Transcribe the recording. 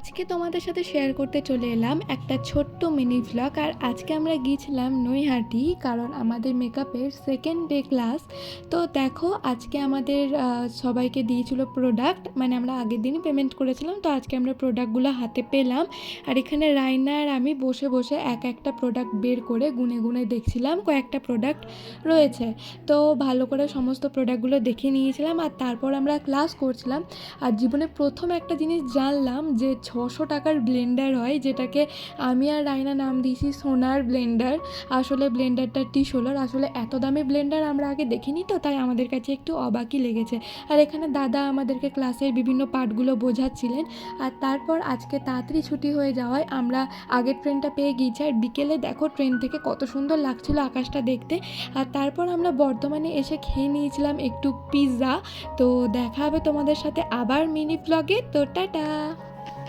আজকে তোমাদের সাথে শেয়ার করতে চলে এলাম একটা ছোট্ট মিনি ভ্লগ। আর আজকে আমরা গিয়েছিলাম নৈহাটি, কারণ আমাদের মেকআপের সেকেন্ড ডে ক্লাস। তো দেখো, আজকে আমাদের সবাইকে দিয়েছিল প্রোডাক্ট, মানে আমরা আগের দিনই পেমেন্ট করেছিলাম, তো আজকে আমরা প্রোডাক্টগুলো হাতে পেলাম। আর এখানে রাইনা আর আমি বসে বসে এক একটা প্রোডাক্ট বের করে গুনে গুনে দেখছিলাম কয়েকটা প্রোডাক্ট রয়েছে। তো ভালো করে সমস্ত প্রোডাক্টগুলো দেখে নিয়েছিলাম, আর তারপর আমরা ক্লাস করছিলাম। আর জীবনে প্রথম একটা জিনিস জানলাম যে 600 টাকার ব্লেন্ডার হয়, যেটাকে আমি আর রায়না নাম দিয়েছি সোনার ব্লেন্ডার। আসলে ব্লেন্ডারটা টিসোলার। আসলে এত দামি ব্লেন্ডার আমরা আগে দেখিনি, তো তাই আমাদের কাছে একটু অবাকই লেগেছে। আর এখানে দাদা আমাদেরকে ক্লাসের বিভিন্ন পার্টগুলো বোঝাচ্ছিলেন। আর তারপর আজকে তাড়াতাড়ি ছুটি হয়ে যাওয়ায় আমরা আগের ট্রেনটা পেয়ে গিয়েছি। আর বিকেলে দেখো ট্রেন থেকে কত সুন্দর লাগছিল আকাশটা দেখতে। আর তারপর আমরা বর্ধমানে এসে খেয়ে নিয়েছিলাম একটু পিৎজা। তো দেখা হবে তোমাদের সাথে আবার মিনি ব্লগে। তো টাটা।